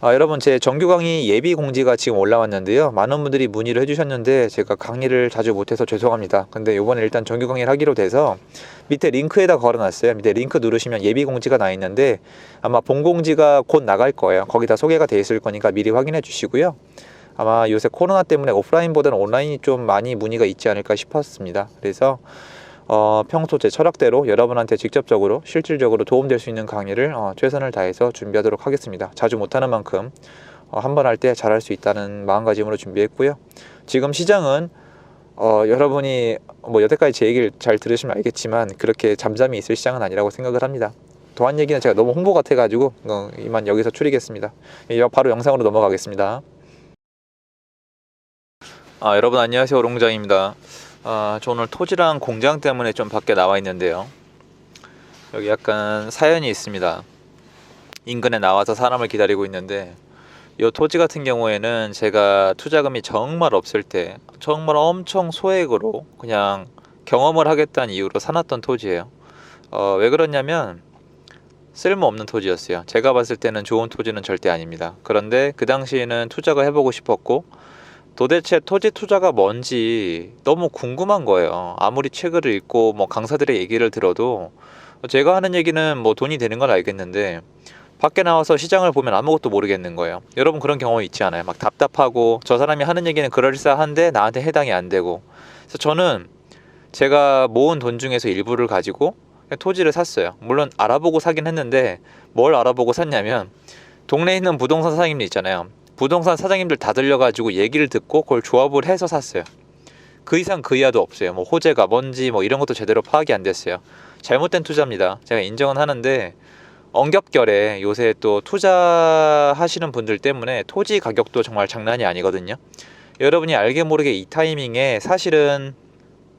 여러분, 제 정규 강의 예비 공지가 지금 올라왔는데요. 많은 분들이 문의를 해주셨는데 제가 강의를 자주 못해서 죄송합니다. 근데 이번에 일단 정규 강의를 하기로 돼서 밑에 링크에다 걸어놨어요. 밑에 링크 누르시면 예비 공지가 나 있는데 아마 본 공지가 곧 나갈 거예요. 거기다 소개가 돼 있을 거니까 미리 확인해 주시고요. 아마 요새 코로나 때문에 오프라인보다는 온라인이 좀 많이 문의가 있지 않을까 싶었습니다. 그래서 평소 제 철학대로 여러분한테 직접적으로 실질적으로 도움될 수 있는 강의를 최선을 다해서 준비하도록 하겠습니다. 자주 못하는 만큼 한 번 할 때 잘할 수 있다는 마음가짐으로 준비했고요. 지금 시장은 여러분이 뭐 여태까지 제 얘기를 잘 들으시면 알겠지만 그렇게 잠잠히 있을 시장은 아니라고 생각을 합니다. 더한 얘기는 제가 너무 홍보 같아가지고 이만 여기서 줄이겠습니다. 바로 영상으로 넘어가겠습니다. 여러분 안녕하세요, 오롱장입니다. 저 오늘 토지랑 공장 때문에 좀 밖에 나와 있는데요. 여기 약간 사연이 있습니다. 인근에 나와서 사람을 기다리고 있는데 이 토지 같은 경우에는 제가 투자금이 정말 없을 때 정말 엄청 소액으로 그냥 경험을 하겠다는 이유로 사놨던 토지예요. 왜 그러냐면 쓸모없는 토지였어요. 제가 봤을 때는 좋은 토지는 절대 아닙니다. 그런데 그 당시에는 투자가 해보고 싶었고 도대체 토지 투자가 뭔지 너무 궁금한 거예요. 아무리 책을 읽고 뭐 강사들의 얘기를 들어도 제가 하는 얘기는 뭐 돈이 되는 건 알겠는데 밖에 나와서 시장을 보면 아무것도 모르겠는 거예요. 여러분 그런 경험 있지 않아요? 막 답답하고 저 사람이 하는 얘기는 그럴싸한데 나한테 해당이 안 되고. 그래서 저는 제가 모은 돈 중에서 일부를 가지고 토지를 샀어요. 물론 알아보고 사긴 했는데 뭘 알아보고 샀냐면 동네에 있는 부동산 사장님들 있잖아요. 부동산 사장님들 다 들려가지고 얘기를 듣고 그걸 조합을 해서 샀어요. 그 이상 그 이하도 없어요. 뭐 호재가 뭔지 뭐 이런 것도 제대로 파악이 안 됐어요. 잘못된 투자입니다. 제가 인정은 하는데 엉겹결에 요새 또 투자하시는 분들 때문에 토지 가격도 정말 장난이 아니거든요. 여러분이 알게 모르게 이 타이밍에 사실은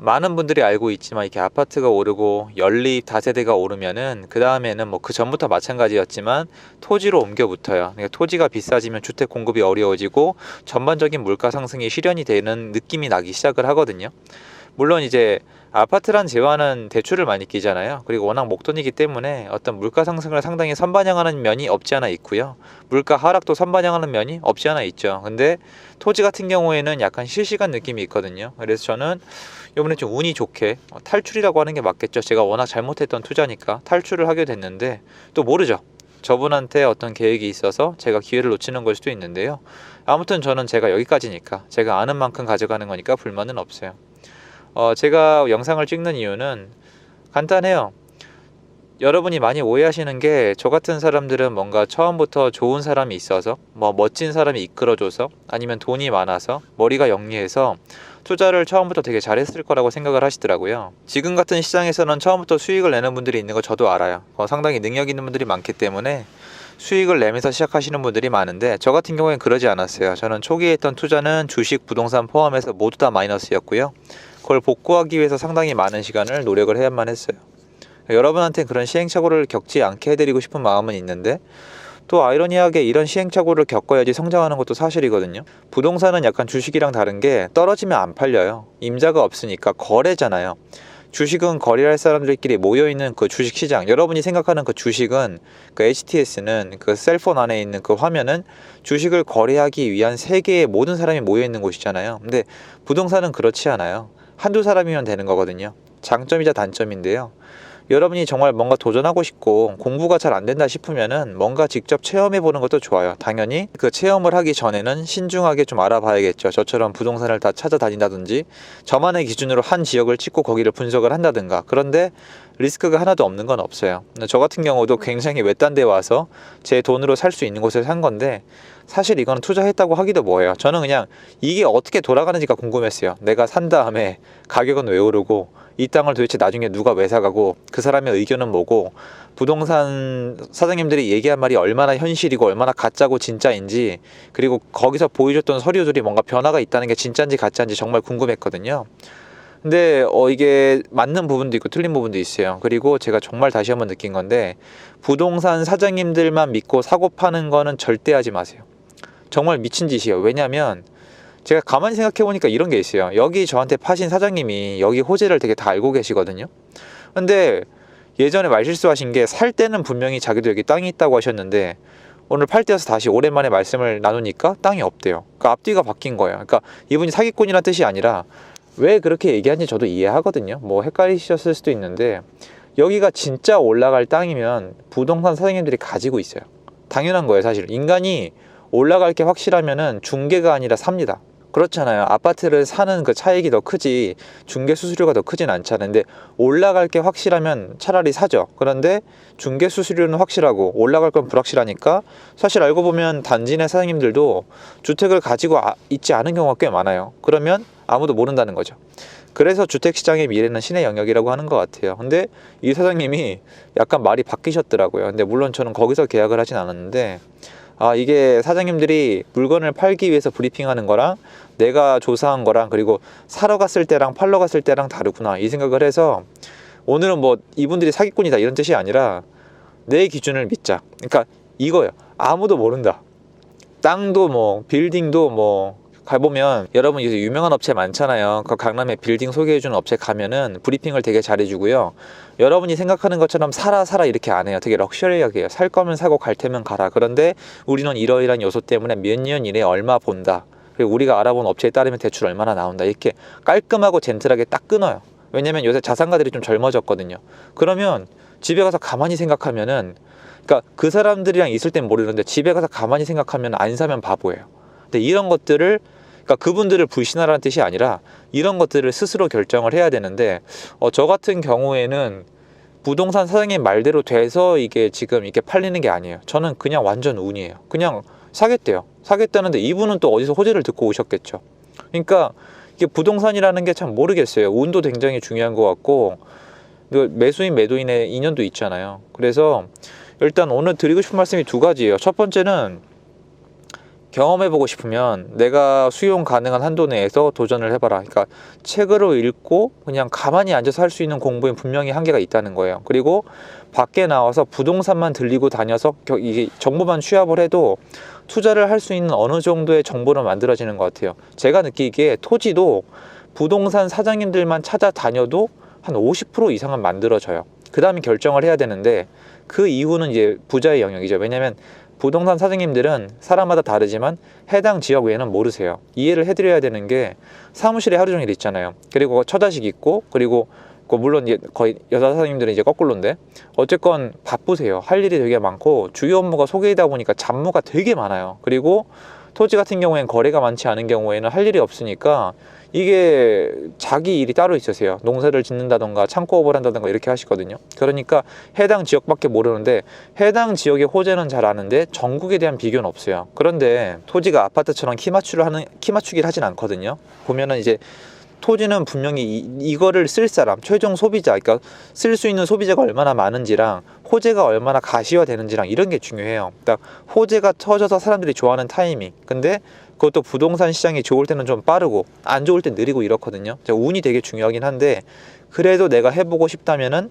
많은 분들이 알고 있지만 이렇게 아파트가 오르고 연립 다세대가 오르면은 그 다음에는 뭐 그 전부터 마찬가지였지만 토지로 옮겨 붙어요. 그러니까 토지가 비싸지면 주택 공급이 어려워지고 전반적인 물가 상승이 실현이 되는 느낌이 나기 시작을 하거든요. 물론 이제 아파트란 재화는 대출을 많이 끼잖아요. 그리고 워낙 목돈이기 때문에 어떤 물가 상승을 상당히 선반영하는 면이 없지 않아 있고요. 물가 하락도 선반영하는 면이 없지 않아 있죠. 근데 토지 같은 경우에는 약간 실시간 느낌이 있거든요. 그래서 저는 이번에 좀 운이 좋게 탈출이라고 하는 게 맞겠죠. 제가 워낙 잘못했던 투자니까 탈출을 하게 됐는데 또 모르죠. 저분한테 어떤 계획이 있어서 제가 기회를 놓치는 걸 수도 있는데요. 아무튼 저는 제가 여기까지니까 제가 아는 만큼 가져가는 거니까 불만은 없어요. 제가 영상을 찍는 이유는 간단해요. 여러분이 많이 오해하시는 게 저 같은 사람들은 뭔가 처음부터 좋은 사람이 있어서 뭐 멋진 사람이 이끌어줘서 아니면 돈이 많아서 머리가 영리해서 투자를 처음부터 되게 잘했을 거라고 생각을 하시더라고요. 지금 같은 시장에서는 처음부터 수익을 내는 분들이 있는 거 저도 알아요. 상당히 능력 있는 분들이 많기 때문에 수익을 내면서 시작하시는 분들이 많은데 저 같은 경우에는 그러지 않았어요. 저는 초기에 했던 투자는 주식, 부동산 포함해서 모두 다 마이너스였고요. 그걸 복구하기 위해서 상당히 많은 시간을 노력을 해야만 했어요. 여러분한테 그런 시행착오를 겪지 않게 해드리고 싶은 마음은 있는데 또 아이러니하게 이런 시행착오를 겪어야지 성장하는 것도 사실이거든요. 부동산은 약간 주식이랑 다른 게 떨어지면 안 팔려요. 임자가 없으니까 거래잖아요. 주식은 거래할 사람들끼리 모여있는 그 주식시장, 여러분이 생각하는 그 주식은 그 HTS는 그 셀폰 안에 있는 그 화면은 주식을 거래하기 위한 세계의 모든 사람이 모여있는 곳이잖아요. 근데 부동산은 그렇지 않아요. 한두 사람이면 되는 거거든요. 장점이자 단점인데요. 여러분이 정말 뭔가 도전하고 싶고 공부가 잘 안 된다 싶으면은 뭔가 직접 체험해 보는 것도 좋아요. 당연히 그 체험을 하기 전에는 신중하게 좀 알아봐야겠죠. 저처럼 부동산을 다 찾아다닌다든지 저만의 기준으로 한 지역을 찍고 거기를 분석을 한다든가. 그런데 리스크가 하나도 없는 건 없어요. 저 같은 경우도 굉장히 외딴 데 와서 제 돈으로 살 수 있는 곳을 산 건데 사실 이거는 투자했다고 하기도 뭐해요. 저는 그냥 이게 어떻게 돌아가는지가 궁금했어요. 내가 산 다음에 가격은 왜 오르고 이 땅을 도대체 나중에 누가 왜 사가고 그 사람의 의견은 뭐고 부동산 사장님들이 얘기한 말이 얼마나 현실이고 얼마나 가짜고 진짜인지 그리고 거기서 보여줬던 서류들이 뭔가 변화가 있다는 게 진짜인지 가짜인지 정말 궁금했거든요. 근데 이게 맞는 부분도 있고 틀린 부분도 있어요. 그리고 제가 정말 다시 한번 느낀 건데 부동산 사장님들만 믿고 사고 파는 거는 절대 하지 마세요. 정말 미친 짓이에요. 왜냐면 제가 가만히 생각해 보니까 이런 게 있어요. 여기 저한테 파신 사장님이 여기 호재를 되게 다 알고 계시거든요. 근데 예전에 말실수하신 게 살 때는 분명히 자기도 여기 땅이 있다고 하셨는데 오늘 팔대여서 다시 오랜만에 말씀을 나누니까 땅이 없대요. 그러니까 앞뒤가 바뀐 거예요. 그러니까 이분이 사기꾼이라는 뜻이 아니라 왜 그렇게 얘기하는지 저도 이해하거든요. 뭐 헷갈리셨을 수도 있는데 여기가 진짜 올라갈 땅이면 부동산 사장님들이 가지고 있어요. 당연한 거예요. 사실 인간이 올라갈 게 확실하면은 중개가 아니라 삽니다. 그렇잖아요. 아파트를 사는 그 차익이 더 크지 중개 수수료가 더 크진 않잖아요. 근데 올라갈 게 확실하면 차라리 사죠. 그런데 중개 수수료는 확실하고 올라갈 건 불확실하니까 사실 알고 보면 단지 내 사장님들도 주택을 가지고 있지 않은 경우가 꽤 많아요. 그러면 아무도 모른다는 거죠. 그래서 주택시장의 미래는 신의 영역이라고 하는 것 같아요. 근데 이 사장님이 약간 말이 바뀌셨더라고요. 근데 물론 저는 거기서 계약을 하진 않았는데 이게 사장님들이 물건을 팔기 위해서 브리핑하는 거랑 내가 조사한 거랑 그리고 사러 갔을 때랑 팔러 갔을 때랑 다르구나 이 생각을 해서 오늘은 뭐 이분들이 사기꾼이다 이런 뜻이 아니라 내 기준을 믿자. 그러니까 이거예요. 아무도 모른다. 땅도 뭐 빌딩도 뭐 가보면 여러분 이제 유명한 업체 많잖아요. 그 강남에 빌딩 소개해주는 업체 가면은 브리핑을 되게 잘해주고요. 여러분이 생각하는 것처럼 사라 이렇게 안 해요. 되게 럭셔리하게 해요. 살 거면 사고 갈 테면 가라. 그런데 우리는 이러이러한 요소 때문에 몇 년 이내에 얼마 본다. 그리고 우리가 알아본 업체에 따르면 대출 얼마나 나온다. 이렇게 깔끔하고 젠틀하게 딱 끊어요. 왜냐면 요새 자산가들이 좀 젊어졌거든요. 그러면 집에 가서 가만히 생각하면은 그러니까 그 사람들이랑 있을 땐 모르는데 집에 가서 가만히 생각하면 안 사면 바보예요. 근데 이런 것들을 그러니까 그분들을 불신하라는 뜻이 아니라 이런 것들을 스스로 결정을 해야 되는데 저 같은 경우에는 부동산 사장님 말대로 돼서 이게 지금 이렇게 팔리는 게 아니에요. 저는 그냥 완전 운이에요. 그냥 사겠대요. 사겠다는데 이분은 또 어디서 호재를 듣고 오셨겠죠. 그러니까 이게 부동산이라는 게 참 모르겠어요. 운도 굉장히 중요한 것 같고 매수인 매도인의 인연도 있잖아요. 그래서 일단 오늘 드리고 싶은 말씀이 두 가지예요. 첫 번째는 경험해보고 싶으면 내가 수용 가능한 한도 내에서 도전을 해봐라. 그러니까 책으로 읽고 그냥 가만히 앉아서 할 수 있는 공부엔 분명히 한계가 있다는 거예요. 그리고 밖에 나와서 부동산만 들리고 다녀서 이게 정보만 취합을 해도 투자를 할 수 있는 어느 정도의 정보는 만들어지는 것 같아요. 제가 느끼기에 토지도 부동산 사장님들만 찾아다녀도 한 50% 이상은 만들어져요. 그 다음에 결정을 해야 되는데 그 이후는 이제 부자의 영역이죠. 왜냐면 부동산 사장님들은 사람마다 다르지만 해당 지역 외에는 모르세요. 이해를 해드려야 되는 게 사무실에 하루 종일 있잖아요. 그리고 처자식 있고 그리고 물론 이제 거의 여자 사장님들은 이제 거꾸로인데 어쨌건 바쁘세요. 할 일이 되게 많고 주요 업무가 소개이다 보니까 잡무가 되게 많아요. 그리고 토지 같은 경우에는 거래가 많지 않은 경우에는 할 일이 없으니까 이게 자기 일이 따로 있으세요. 농사를 짓는다던가 창고업을 한다던가 이렇게 하시거든요. 그러니까 해당 지역밖에 모르는데 해당 지역의 호재는 잘 아는데 전국에 대한 비교는 없어요. 그런데 토지가 아파트처럼 키 맞추기를 하진 않거든요. 보면은 이제 토지는 분명히 이거를 쓸 사람, 최종 소비자, 그러니까 쓸 수 있는 소비자가 얼마나 많은지랑 호재가 얼마나 가시화되는지랑 이런 게 중요해요. 딱 호재가 터져서 사람들이 좋아하는 타이밍. 근데 그것도 부동산 시장이 좋을 때는 좀 빠르고 안 좋을 때 느리고 이렇거든요. 운이 되게 중요하긴 한데 그래도 내가 해보고 싶다면은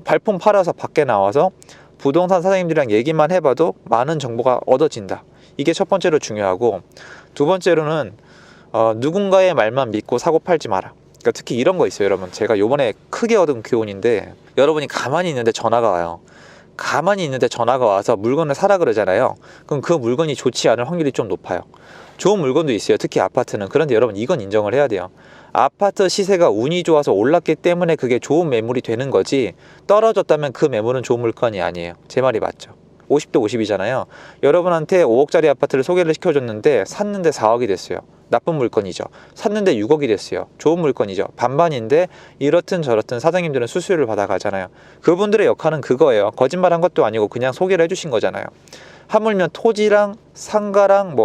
발품 팔아서 밖에 나와서 부동산 사장님들이랑 얘기만 해봐도 많은 정보가 얻어진다. 이게 첫 번째로 중요하고 두 번째로는 누군가의 말만 믿고 사고 팔지 마라. 그러니까 특히 이런 거 있어요, 여러분. 제가 요번에 크게 얻은 교훈인데 여러분이 가만히 있는데 전화가 와요. 가만히 있는데 전화가 와서 물건을 사라 그러잖아요. 그럼 그 물건이 좋지 않을 확률이 좀 높아요. 좋은 물건도 있어요. 특히 아파트는. 그런데 여러분 이건 인정을 해야 돼요. 아파트 시세가 운이 좋아서 올랐기 때문에 그게 좋은 매물이 되는 거지 떨어졌다면 그 매물은 좋은 물건이 아니에요. 제 말이 맞죠? 50대 50이잖아요. 여러분한테 5억짜리 아파트를 소개를 시켜줬는데 샀는데 4억이 됐어요. 나쁜 물건이죠. 샀는데 6억이 됐어요. 좋은 물건이죠. 반반인데 이렇든 저렇든 사장님들은 수수료를 받아가잖아요. 그분들의 역할은 그거예요. 거짓말한 것도 아니고 그냥 소개를 해주신 거잖아요. 하물며 토지랑 상가랑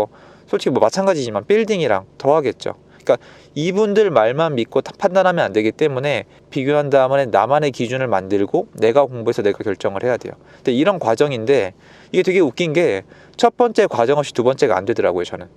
솔직히 마찬가지지만 빌딩이랑 더하겠죠. 그러니까 이분들 말만 믿고 판단하면 안 되기 때문에 비교한 다음에 나만의 기준을 만들고 내가 공부해서 내가 결정을 해야 돼요. 근데 이런 과정인데 이게 되게 웃긴 게 첫 번째 과정 없이 두 번째가 안 되더라고요, 저는.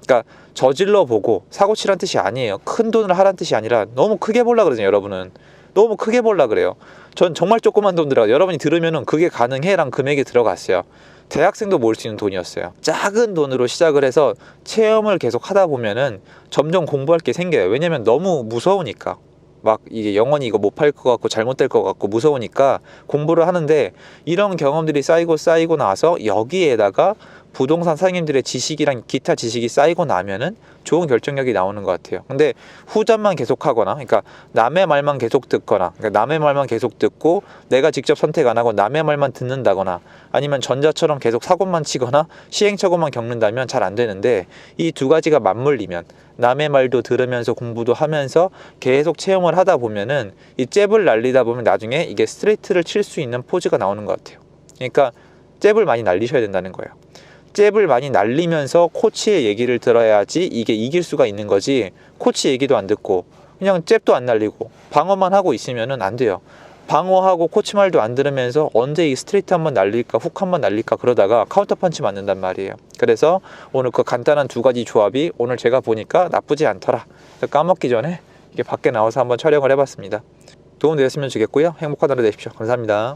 그러니까 저질러 보고 사고 치란 뜻이 아니에요. 큰 돈을 하란 뜻이 아니라 너무 크게 보려고 그러잖아요, 여러분은. 너무 크게 보려고 그래요. 전 정말 조그만 돈 들어가요. 여러분이 들으면은 그게 가능해랑 금액이 들어갔어요. 대학생도 모을 수 있는 돈이었어요. 작은 돈으로 시작을 해서 체험을 계속 하다 보면은 점점 공부할 게 생겨요. 왜냐면 너무 무서우니까. 막 이게 영원히 이거 못 팔 것 같고 잘못될 것 같고 무서우니까 공부를 하는데, 이런 경험들이 쌓이고 나서 여기에다가 부동산 사장님들의 지식이랑 기타 지식이 쌓이고 나면은 좋은 결정력이 나오는 것 같아요. 근데 후전만 계속 하거나, 그러니까 남의 말만 계속 듣거나, 그러니까 남의 말만 계속 듣고 내가 직접 선택 안 하고 남의 말만 듣는다거나, 아니면 전자처럼 계속 사고만 치거나 시행착오만 겪는다면 잘 안 되는데, 이 두 가지가 맞물리면 남의 말도 들으면서 공부도 하면서 계속 체험을 하다 보면은 이 잽을 날리다 보면 나중에 이게 스트레이트를 칠 수 있는 포즈가 나오는 것 같아요. 그러니까 잽을 많이 날리셔야 된다는 거예요. 잽을 많이 날리면서 코치의 얘기를 들어야지 이게 이길 수가 있는 거지, 코치 얘기도 안 듣고 그냥 잽도 안 날리고 방어만 하고 있으면은 안 돼요. 방어하고 코치 말도 안 들으면서 언제 이 스트레이트 한번 날릴까 훅 한번 날릴까 그러다가 카운터 펀치 맞는단 말이에요. 그래서 오늘 그 간단한 두 가지 조합이 오늘 제가 보니까 나쁘지 않더라. 까먹기 전에 이게 밖에 나와서 한번 촬영을 해봤습니다. 도움 되셨으면 좋겠고요. 행복한 하루 되십시오. 감사합니다.